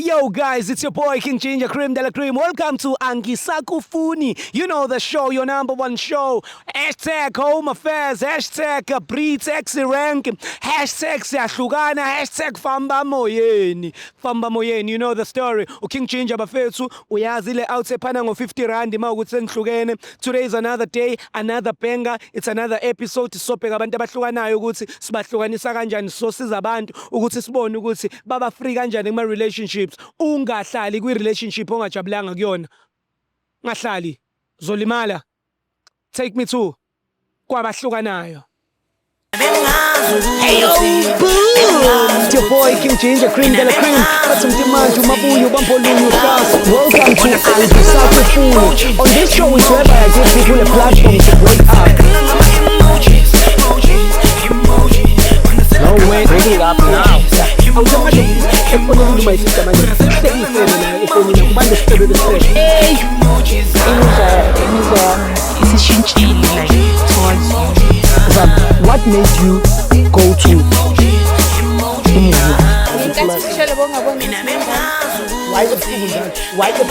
Yo guys, it's your boy King Ginger, Cream de la Cream. Welcome to Angisakufuni. You know the show, your number one show. Hashtag Home Affairs, hashtag Breed Sexy Rank, hashtag Siyahlukana, hashtag Famba Moyeni. Famba Moyeni, you know the story. King Ginger bafethu, uyazile out ephana ngo 50 rand ma ukuthi senhlukene. Today is another day, another banger. It's another episode. Sopeka abantu abahlukanayo ukuthi sibahlukanisa kanjani, sosiza abantu ukuthi sibone ukuthi baba free kanjani kuma relationships. Ungahlali kwi relationship ongajabulanga kuyona. Ngahlali zolimala. Take me to kwabahlukanayo. Hey yo, it's your boy King Ginger, Cream de la Cream. But some demand to Mabuyu, Bampolunyu, class. Welcome to Angisakufuni. On this show is whereby I give people a platform to break up. No way, break it up now. What made you go to Why the food? Why the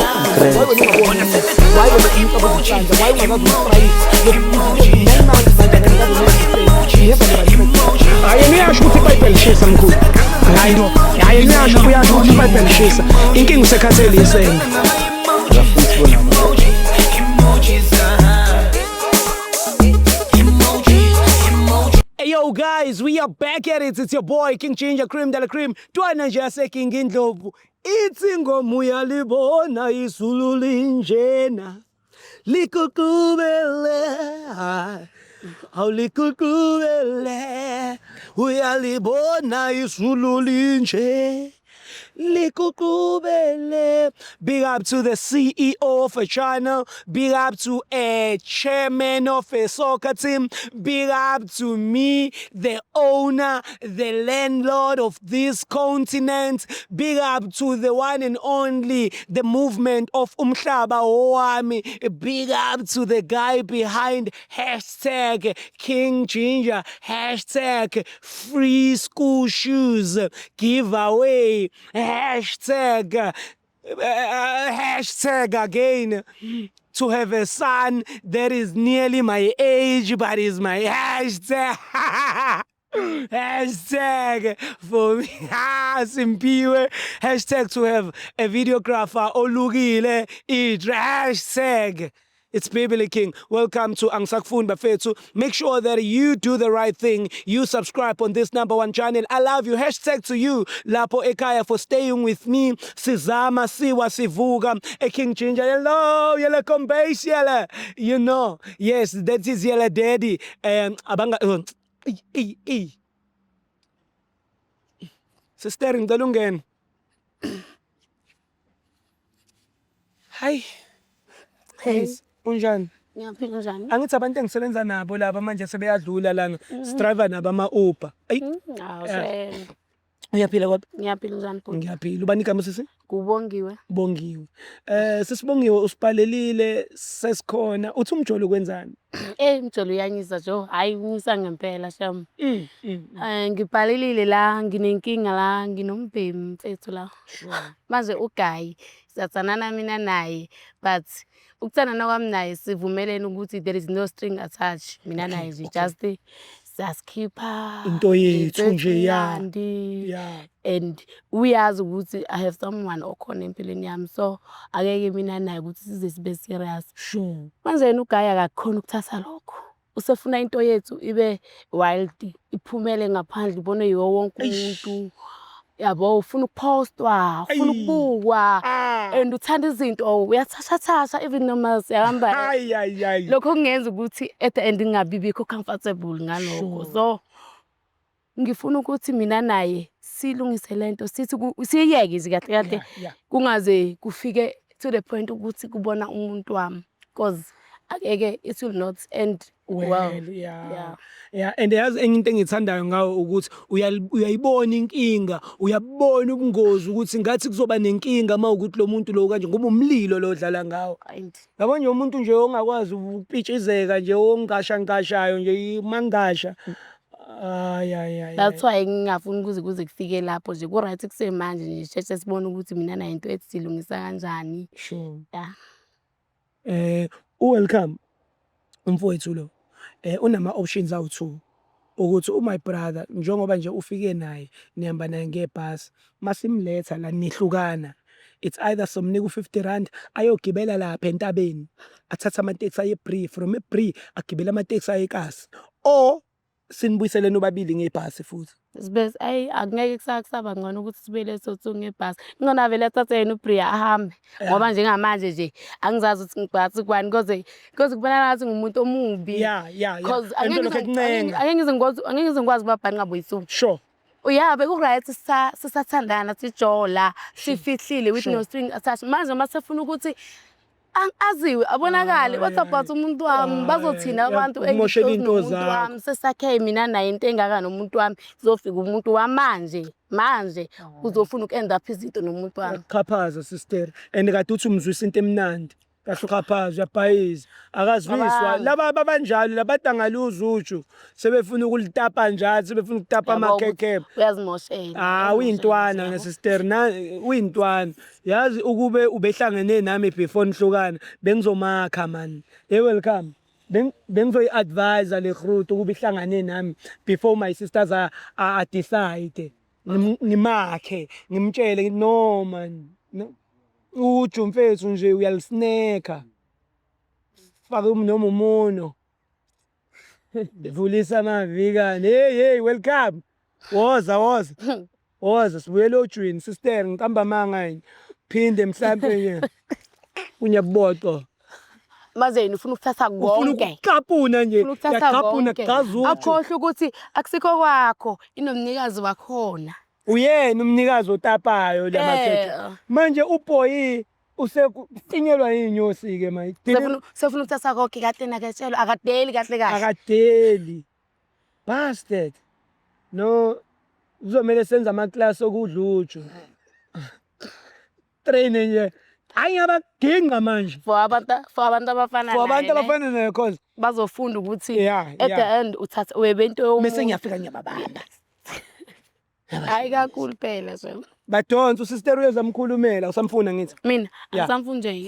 Yo guys, we are back at it. It's your boy King Ginger, Cream de la Cream. Twana nje yase King Indlovu. Ithi ngomu uyalibona izulu linjena. Likukubele. Likukubele. Uyalibona izulu linje. Likukubele. Big up to the CEO of a channel. Big up to a chairman of a soccer team. Big up to me, the owner, the landlord of this continent. Big up to the one and only, the movement of Umhlaba Owami. Big up to the guy behind hashtag King Ginger, hashtag free school shoes giveaway. Hashtag again to have a son that is nearly my age but is my hashtag. Hashtag for me, Simpiwe. Hashtag to have a videographer olugile. Hashtag. It's Baby King. Welcome to Angisakufuni bafethu. Make sure that you do the right thing. You subscribe on this number one channel. I love you. Hashtag to you, Lapo Ekaya, for staying with me. Sizama, Siwa, Sivuga, King Ginger. Hello, yellow base, yellow. You know, yes, that is yellow daddy. Abanga. Sister in Dalungen. Hi. Hey. Unjani? Ngiyaphila njani? Angithi abantu engisebenza nabo laba manje sebeyadlula lana. Striver nabo ama Uber. Awusele. Uyaphila kodwa? Ngiyaphila njani futhi? Ngiyaphila. Ubani igama sisi? Kubongiwe. Bongiwe. Sisibongiwe usipalelile sesikhona. Uthi umjolo kwenzani? Umjolo uyanyisa jo. Hayi unyisa ngempela sham. Ngibhalelile la, nginenkinga la, nginombhemi mfethu la. Manje uGayi siyathanana mina naye but ukuthandana kwami naye sivumelene ukuthi there is no string attached. Mina naye just sasikhipha into yethu nje yeah. And uyazi ukuthi I have someone okhona empilweni yami, so akeke mina naye ukuthi size sibe serious. Sure. Manje yena uGayi akakhona ukuthatha lokho. Usefuna into yethu ibe wild, iphumele ngaphandle ibone yiwo wonke umuntu. Yabo ufuna ukupostwa, ufuna ukubukwa and uthanda izinto uyathatha even noma siyahamba. Lokho kungenza ukuthi at the end ngingabibikho comfortable ngalokho. So ngifuna ukuthi mina naye silungise lento sithi siyeke izikahle kungaze kufike to the point ukuthi kubona umuntu wami, because akeke it will not end well. Yeah, and yazi enye into engithandayo ngawo ukuthi uyayibona inkinga, uyabona ubungozi ukuthi ngathi kuzoba nenkinga mawukuthi lo muntu lo kanje ngoba umlilo lo dlala ngawo. Yabo nje umuntu nje ongakwazi ukupitshizeka nje ongashangashayo nje mangasha That's why ngingafuni kuze kufike lapho nje. Ku-right kusemanje nje sheshe sibone ukuthi mina nayo into ethi silungisa kanjani. Sure. Yeah. Welcome umfowethu lo. Unama options awu-2 ukuthi my brother njengoba nje ufike naye nihamba naye ngebhasi masimletha la nihlukana. It's either somnika u-R50 ayogibela lapha entabeni athatha amateksi aye eBree, from eBree agibela amateksi aye eKasi, or sinibuyisele nobabili ngebhasi futhi. Sibese angeke kusaba ngcono ukuthi sibuyele sothi ngebhasi. Ngcono vele athathe yena uBree ahambe. Ngoba njengamanje nje angizazi ukuthi ngibhasi kwani because kubonakala ngathi ngumuntu omubi. Yeah. Cause Angeke angeke ngikwazi ubabhani ngabuyisuma. Sure. Yeah, beku-right sisathandana sijola sifihlile with no string attached. Manje uma sefuna ukuthi aziwe abonakale what about umuntu wami bazothina abantu moshela into umuntu zakho. wami sesakhe mina naye into engaka nomuntu wami kuzofika umuntu manje uzofuna ukend up izinto nomuntu wami. Khaphaza sister and kade uthi umzwisa into emnandi kahle ukhaphaza uyabhayiza akazwiswa laba abanjalo labantu angaluza uju sebefuna ukulitapa njalo sebefuna ukutapa amakhekhe uyazimoshela uyintwana nesister uyintwana yazi ukube ubehlangene nami before nihlukana bengizomakha man welcome bengizoyi-advise le route ukuba ihlangane nami before my sisters are decide ngimakhe ngimtshele no man no. Uju mfethu nje uyalisineka faka noma umuno vulisa amavikani hey welcome woza sibuyele ojwini sister ngihamba manga phinde mhlambe nje unyaboqo maze yini ufuna ukuthatha konke ukapuna nje yakapuna gazuju akhohle ukuthi akusikho kwakho inomnikazi wakhona uyena umnikazi otapayo lamakhekhe manje uboyi usekufinyelwa yinyosi ke manje sefuna ukuthatha konke kahle naketshelo akadeli kahle akadeli bastard no uzomela senza amaclass okudluju train nje ayabadinga manje for abantu abafana naye cause bazofunda ukuthi at the end uthatha webento yomuntu bese ngiyafika ngiyababamba hayi kakhulu phela nje badonsa usister uyezamkhulumela usamfuna ngithi mina asamfuni nje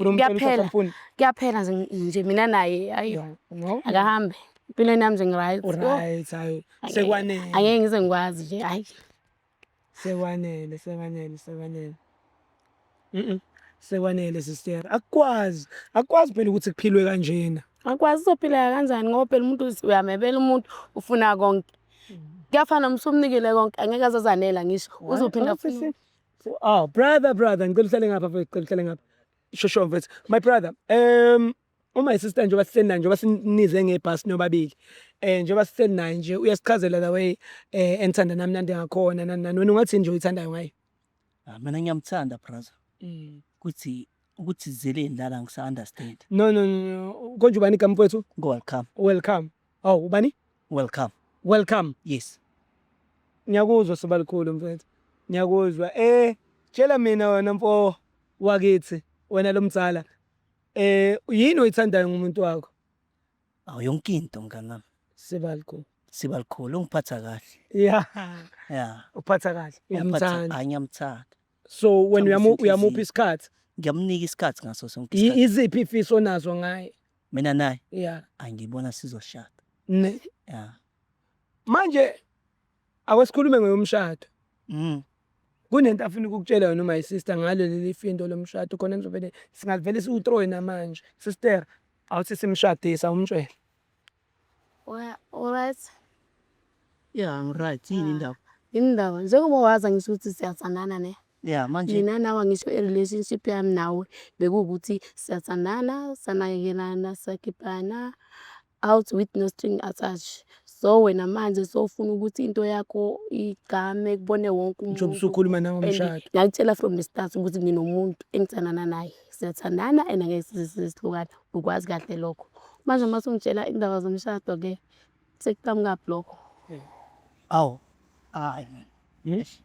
kuyaphela nje mina naye ayo akahambe impilweni yami nje ngiright hayi sekwanele angeke ngize ngikwazi nje hayi sekwanele sekwanele sister akwazi phela ukuthi kuphilwe kanjena akwazi uzophila kanjani ngoba phela umuntu uyamebela umuntu ufuna konke kuyafana umsumnikele konke angeke azazanela ngisho uzophinda futhi brother ngicela uhlale ngapha shosho mfethu my brother my sister njengoba sisena njengoba sinize ngebhasi nobabili njengoba sisena naye nje uyasichazela the way engithanda nami nandi ngakhona nani wena ungathi nje uyithandayo ngaye mina ngiyamthanda brother ukuthi zeleni lana ngisa understand no konje ubani igama mfethu welcome ubani welcome yes ngiyakuzwa sobalikhulu mfethu ngiyakuzwa tshela mina wena mfo wakithi wena lomdzala yini oyithandayo ngumuntu wakho yonke into mngani sibalikhulu ungiphatha kahle yeah uphatha kahle ngiyamthanda so when uyamupha isikhathi ngiyamnika isikhathi ngaso sonke isikhathi iziphi ifiso nazo ngaye mina naye yeah angibona sizoshada yeah manje awesikhulume ngomshado kunento afuna ukukutshela yona my sister ngalo leli findo lomshado khona ngizovele singavele siuthrowe namanje sister awuthi simshadisa umtshela alright yeah right yini indaba njengoba waza ngisho ukuthi siyathandana ne yeah manje mina nawe ngisho relationship yami nawe bekuwukuthi siyathandana sanakekelana sakhiphana out with no string attached. So wena manje sofuna ukuthi into yakho igame kubone wonke umuntu njengoba usukhuluma nangomshado ngiyakutshela from the start ukuthi nginomuntu engithandana naye siyathandana angeke sihlukane ukwazi kahle lokho manje mase ungitshela indaba zomshado ke sekuqhamuka blokho yes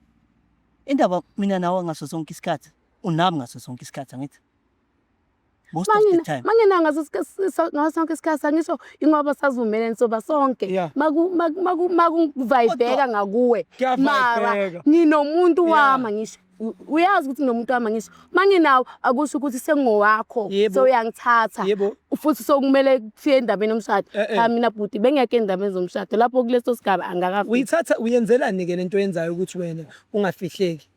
indaba mina nawe ngaso sonke isikhathi unami ngaso sonke isikhathi angithi most of the time. Mangina ngaso isikhathi ngisho ingoba sazivumelene soba sonke Yeah. makuvayibheka ngakuwe mara Kuyavayibheka. nginomuntu wami ngisho uyazi ukuthi nginomuntu wami ngisho manginawo akusho ukuthi sengowakho Yebo. so uyangithatha Yebo. futhi sokumele kufike endabeni yomshado mina bhuti bengeke endabeni zomshado lapho kuleso sigaba angakafiki Uyithatha uyenzelani ke lento yenzayo ukuthi wena ungafihleki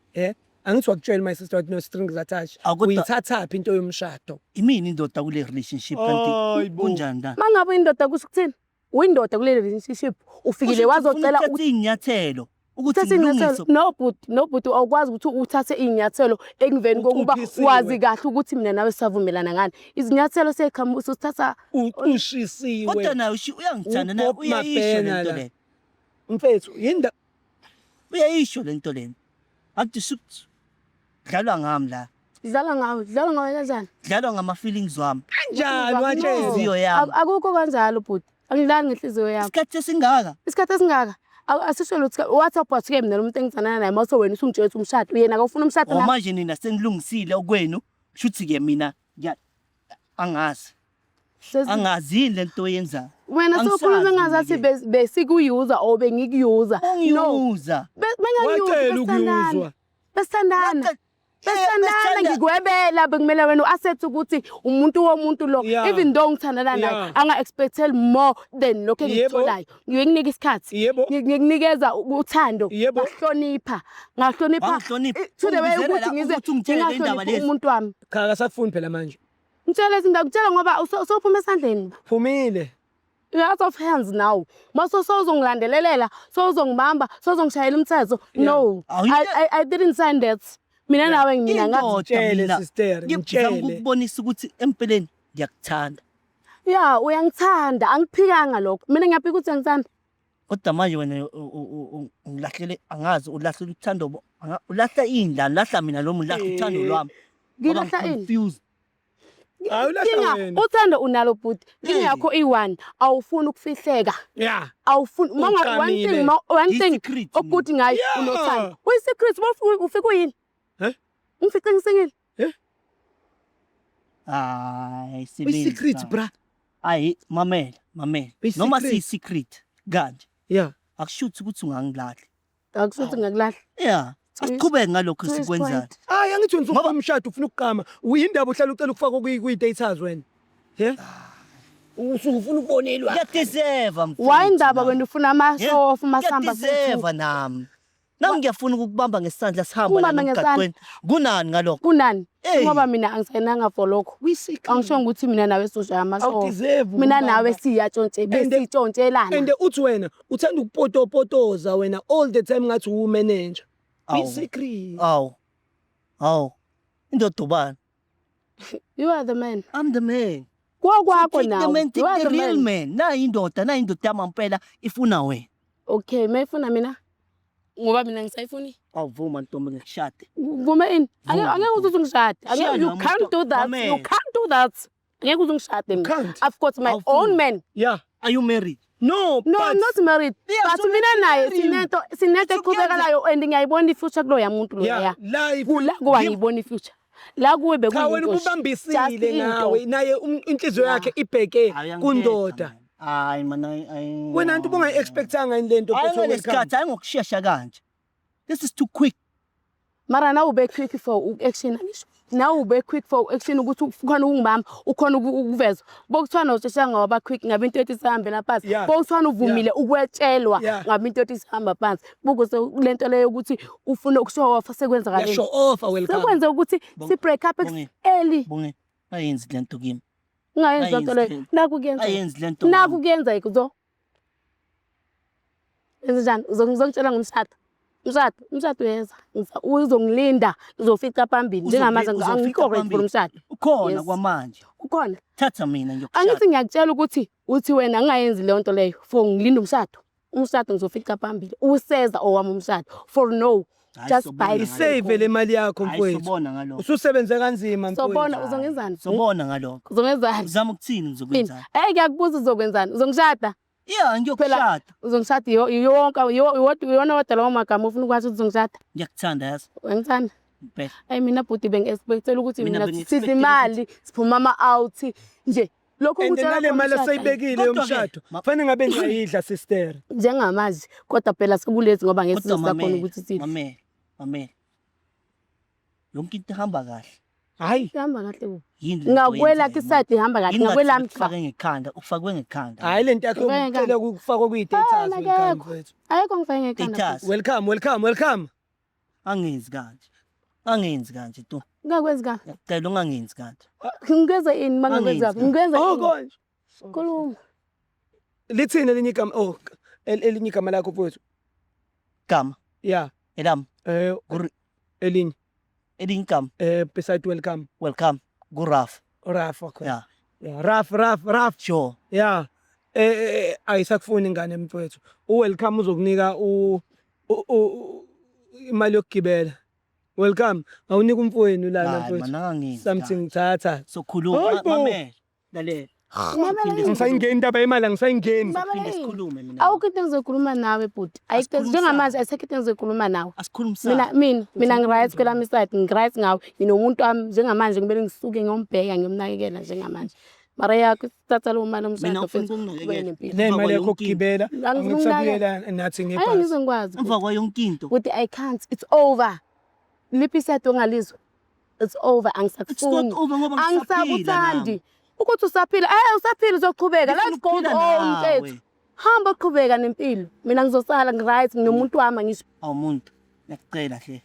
angithi wakutshela my sister no strings attached Kodwa- uyithatha phi into yomshado Imini indoda kule relationship kanti Hayibo. kunjani na? mangabe indoda kusho ukuthini uyindoda kule relationship ufikile wazocela inyathelo ukuthi uthathe ngilungise. inyathelo no but awukwazi ukuthi uthathe inyathelo ekuveni kokuba Uqhuphisiwe. wazi kahle ukuthi mina nawe savumelana ngani izinyathelo sekhamba usuthatha uqishisiwe Kodwa nawe uyangithanda na uBob uyayisho Mabena lento la. le. mfethu yinda Uyayisho lento le. Akuthi dlalwa ngami la. dlala ngawe kanjani Dlalwa ngama feelings wami. kanjani No. watshela Inhliziyo yami. akukho kanjalo bhuti angidlali ngenhliziyo yami Isikhathi esingaka. isikhathi esingaka asisho lutho WhatsApp ke mina lo muntu engithandana naye mase wena usungitshela ukuthi umshado yena akufuna umshado nami Manje nina senilungisile okwenu. Shuthi ke mina angazi. Angazini lento yenza. wena sokhuluma ngazathi besikuyuza or bengikuyuza Ungiyuza. wacela ukuyuzwa besithandana ngigwebela bekumele wena u-accept ukuthi umuntu womuntu lo Yeah. even though ngithandana naye Yeah. anga-expecteli more than lokho Yebo. engikutholayo ngikunika isikhathi Yebo. ngikunikeza uthando Yebo. ngahlonipha Wangihlonipha. to the way Ungibizela ukuthi ngize ukuthi ungitshele indaba ngingahloniphi lezi. umuntu wami cha akasafuni phela manje ngitshela izinto ngitshela ngoba usophuma esandleni phumile you're out of hands now maso sozongilandelelela sozongibamba sozongishayela umthetho no I didn't sign that mina nawe ngina ngathi Tshele, sister, Ngizama ngitshele. ukubonisa ukuthi empeleni ngiyakuthanda. ya uyangithanda angiphikanga lokho mina ngiyaphika ukuthi ngithanda Kodwa manje wena ungilahlele angazi ulahlele uthando ulahla indlala lahla mina lo mulahla uthando lwami. Ngoba ngilahla ini confused. awulahla Kinga wena uthando unalo bhuti ingakho i1 awufuni ukufihleka yeah awufuni manga one thing I-secret, okuthi ngayo Yeah. unothando uyi secret ufika uyini ngifice ngisengile Hayi secret sibenza. bra Hayi mamela. Noma secret. si secret kanje. yeah Akushuthi ukuthi ungangilahli. akusuthi ngakulahla Yeah. Asiqhubeke ngalokho to his sikwenzayo. point. hayi angithi wena ufuna umshado ufuna ukugama uyindaba uhlala ucela ukufaka kwi-daters wena usuke ufuna ukubonelwa Ngiyadeserve mfethu. why indaba wena ufuna ama-show off masamba Ngiyadeserve nami. Nawe ngiyafuna ukukubamba ngesandla sihamba Ungibambe la emgaqweni. Kunani ngalokho? kunani Hey. ngoba mina angisayinanga for lokho angisho ukuthi mina nawe soshaya ama-show off. Awudeserve mina ukubamba. nawe besitshontshelana and uthi wena uthanda ukupotopotoza wena all the time ngathi uwumanager Awu. secret Awu. Indoda ubani? you are the man I'm the man. kwakwakho Take the nawe man, you are take the the real man man. Na indoda yamampela ifuna wena. okay mayifuna mina ngoba mina ngisayifuni Awuvuma ntombi ngikushade. vume ini angeke uthi ungishade Shada, you can't do that Mama. you can't do that angeke uthi ungishade mina can't. I've got my Awufuni. own man yeah Are you married? no no but not married Yeah, but so mina let's naye marry you. sinento Together. eqhubekalayo and ngiyayibona ifuture kulo yamuntu lo yeah ya life kula kuwa ngiyibona ifuture la kuwe cha wena bekuyinto ubambisile nawe naye inhliziyo yakhe ibheke kundoda Hayi mana wena antu bungayi-expectanga yini lento Hayi ngesikhathi hayi ngokusheshsha kanje. This is too quick. mara nawe ube quick for action angisho nawe ube quick for action ukuthi ukhona ukungibamba ukhona ukuveza bokuthiwa ushesha ngoba quick ngabe into ethi sihambe na phansi Yeah. bokuthiwa uvumile ukwetshelwa Yeah. ngabe into ethi sihamba phansi bukuze lento leyo ukuthi ufuna ukushow off sekwenza kaleni show off welcome sekwenze ukuthi si break up Bonge. early Bonge. Ayenzi lento kimi. ungayenza lento leyo Ayenzi. naku kuyenza Ayenzi lento. naku kuyenza ikuzo njani uzongitshela ngomshado umshado uyeza uzongilinda uzofica phambili njengamanje Uzofika angikho ready for phambili. umshado Ukhona Yes. kwamanje. ukhona Thatha mina ngiyokushada. angithi ngiyakutshela ukuthi uthi wena angayenzi leyo nto leyo for ngilinda umshado ngizofica phambili useza owami umshado for no Hayi, just sobona by ngalokho. isave le mali yakho Hayi mfowethu sobona ngalokho. ususebenze kanzima sobona mfowethu uzongenzani Sobona ngalokho. uzongenzani Uzama ukuthini ngizokwenzani? ngiyakubuza uzokwenzani uzongishada Yeah, ngiyokushada. uzongishada yonke iwona wadala wamagama ufuna ukwazi ukuthi uzongishada Ngiyakuthanda yazi. wengithanda Impela. Hayi mina bhuti bengi-expect-ela ukuthi Mina mina bengi-expect-ela sidla imali siphuma ama-out nje lokho And ukuthi nale mali asayibekile Kodwa-ke, yomshado kufanele ngabe ngiyayidla sister. njengamanje kodwa phela sekulethe ngoba ngeke Kodwa sisakhona ukuthi sidle. mamela. Yonke into ihamba kahle. Hayi, Ihamba kahle bo. Yini le nto Ngakwelakho oyenzayo, iside ihamba kahle Yini ngakwelami ngathi cha. ufakwe ngekhanda. hayi lento yakho Ngeke ukucela ukufakwa kwi-status. Hayi, Welcome nakekho. mfethu. Ayikho ngifake ngekhanda. Status. Welcome. Angenzi kanje. Angenzi kanje tu. Ngakwenzi ka. Ngicela ungangenzi kanje. Ngikwenza ini mangikwenza Angenzi ngikwenza Oh ini. konje. Khuluma. Lithini elinye igama? Oh, elinye igama lakho mfethu. Gama. Yeah. Elam. Gur elinye Elinye igama. beside welcome. Welcome. Guraf. Raf okay. Yeah. Yeah, Raf. Sure. Yeah. Ayisakufuni ngane mfethu. Welcome uzokunika imali yokugibela. Welcome. Awunika umfowenu lana Hayi mfethu. mana angenzi. Something thatha. Sokhuluma Hayi bo. mamela. Lalela. Ngisayingeni indaba yemali angisayingeni. Phinde sikhulume mina. Awukho into engizokhuluma nawe bhuti. Ayikho Asikhulumisane. njengamanje ayisekho into engizokhuluma nawe. Asikhulumisane. Mina ngiright kwelami side ngiright ngawe nginomuntu wami njengamanje kumele ngisuke ngiyombheka ngiyomnakekela njengamanje mara yakho thatha lo mali Mina omshado ufuna futhi ukunginakekela. ube nempilo. Nemali yakho yokugibela. Angifuni Angisabuyela nathi Hayi ngebhasi. ngizongikwazi Emva kwayo yonke into. ukuthi I can't it's over liphi side ongalizwa it's over It's not angisakufuni over ngoba ngisaphila angisakuthandi ukuthi usaphila usaphila uzoqhubeka let's go on mfethu hamba qhubeka nempilo mina ngizosala ngiright nginomuntu wami ngisho awumuntu. Ngiyacela hle.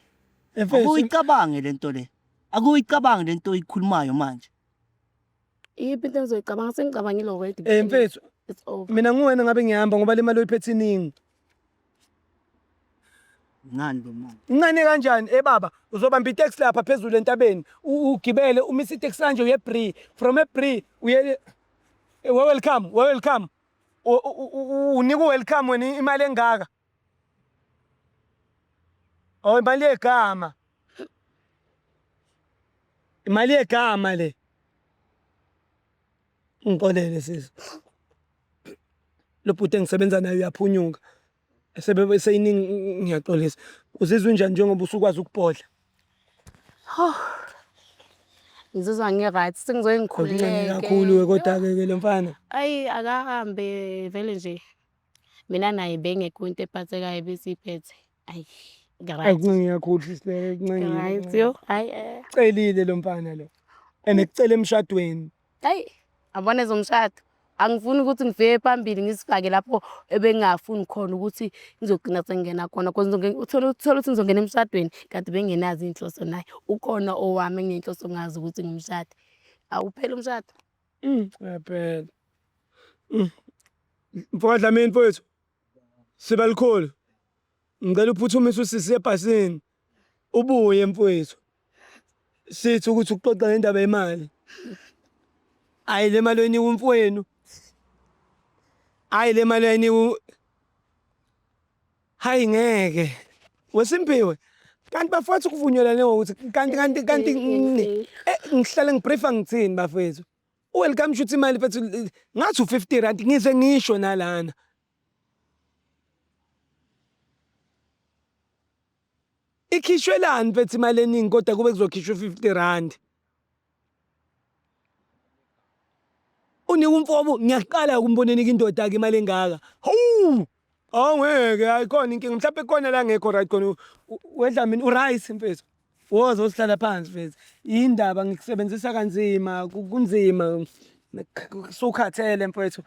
Mfethu Akuyicabange lento le. Akuyicabange lento oyikhulumayo manje. yiphi into engizoyicabanga sengicabangile already mfethu it's over mina nguwena ngabe ngihamba ngoba le mali oyiphethe iningi. Ngani lo manje? Incane kanjani baba uzobamba itaxi lapha phezulu entabeni ugibele umisa itaxi kanje uye Bree from eBree uye welcome unika welcome wena imali engaka oh imali yegama le ngixolele sisi lo bhuti engisebenza naye uyaphunyuka sebebe seyiningi ngiyaxolisa uzizwe njani njengoba usukwazi ukubhodla ngizizwa ngiright sengizoye ngikhululeke kakhulu kodwa ke le mfana ayi akahambe vele nje mina naye bengekho into ephathekayo bese iphethe ayi ngiright akuncane kakhulu sisile right kuncane yo hayi celile lo mfana lo enekucela emshadweni hayi abone zomshado angifuni ukuthi ngiveye phambili ngisifake lapho ebengafuni khona ukuthi ngizogcina sengena khona because uthola ukuthi ngizongena emshadweni kanti bengenazi inhloso naye ukhona owami enginenhloso ngazi ukuthi ngimshade awuphela umshado yaphela mfowethu mina mfowethu siba likhulu ngicela uphuthumise usisi ebhasini ubuye mfowethu sithi ukuthi uxoxa ngendaba yemali hayi le mali oyinika umfowenu hayi le mali oyinika hayi ngeke wesimpiwe kanti bafowethu kuvunyelane ngokuthi kanti ngihlale ngibriefa ngithini bafowethu welcome shuthi imali mfethu ngathi u50 ngize ngisho nalana ikhishwelani mfethu imali eningi kodwa kube kuzokhishwa u50 unika umfobo ngiyaqala ukumboneni indoda yakhe imali engaka hawu awungeke ayikhona inkinga mhlawumbe khona la ngekho right khona wedla mina urice mfethu woza usihlala phansi mfethu indaba ngikusebenzisa kanzima kunzima sukhathele mfethu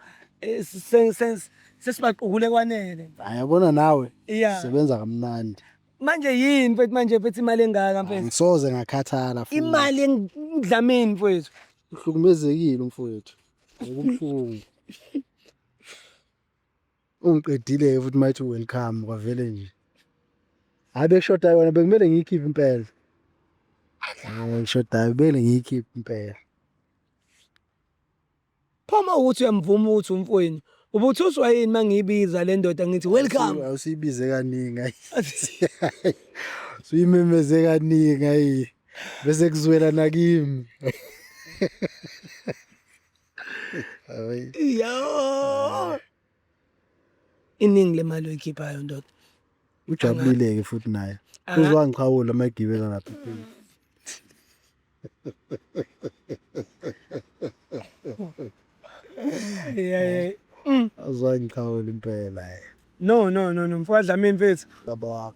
sesibaqukule kwanele ayabona nawe Yeah. sebenza kamnandi manje yini mfethu imali engaka mfethu ngisoze ngakhathala futhi imali engidlamini mfethu uhlukumezekile umfowethu ukubuhlungu ungiqedile futhi mayithi welcome kwavele nje hayi bekushoda yona bekumele ngiyikhiphe impela ngishoda bele ngiyikhiphe impela phoma ukuthi uyamvuma ukuthi umfowenu ubuthuswa yini mangiyibiza le ndoda ngithi welcome awusibize kaningi ayi suyimemeze kaningi ayi bese kuzwela nakimi yo iningi lemali oyikhiphayo ndoda ujabulile-ke futhi naye Anga- uzwangiqhawula uma egibela lapha Yeah. azwangiqhawula impela No, mfowethu Dlamini mfethu. baba wakho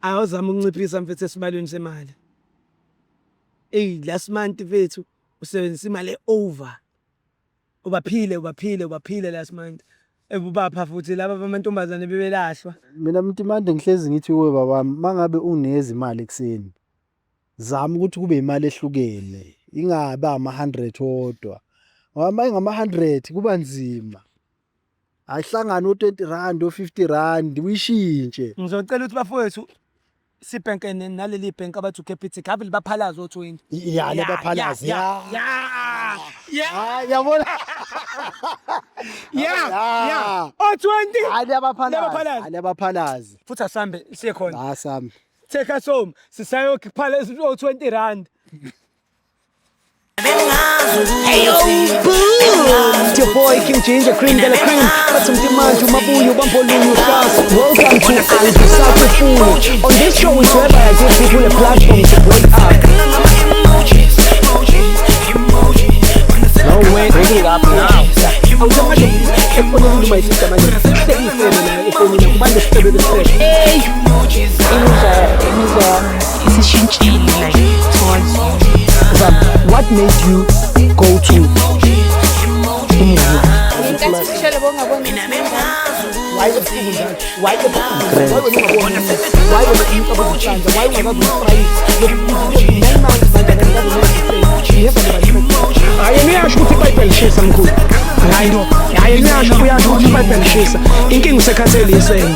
Awuzama ukunciphisa mfethu esimalweni semali. Last month mfethu usebenzisa imali over. Ubaphile last month. Ebubapha futhi laba amantombazane bebelahlwa. mina mntimande ngihlezi ngithi kuwe baba mangabe uneza imali ekseni zama ukuthi kube imali ehlukene ingabe ama100 wodwa ngoba mayingama100 kuba nzima ayihlangana o20 rand o50 rand uyishintshe Ngizocela ukuthi bafowethu sibhenkene naleli bhenki abathi uCapitec ave libaphalaza o20. ya lebaphalazi Yeah. yabona Yeah. O20. aliyabaphalazi aliyabaphalazi Futhi asambe siye khona. asami Take us home. Sisayokuphala o20 rand. It's your boy King Ginger, cream de la cream. Got some demand to Mabuyu, Bampoluyu, Stars. Welcome to Angisaku Funi. On this show is whereby I give people a platform to break up. No way, bring it up now. Hey, isishintshile like twice. What made you go to Ngenkathi kushele bongabona Why the people that? Why the people? Why would you go? Why would you go to China? Why would you go to ayeniasho ukuthi bayibhelishisa mkhulu. Hayi no. Ayeniasho kuyasho ukuthi bayibhelishisa. Inkinga usekhathele isena.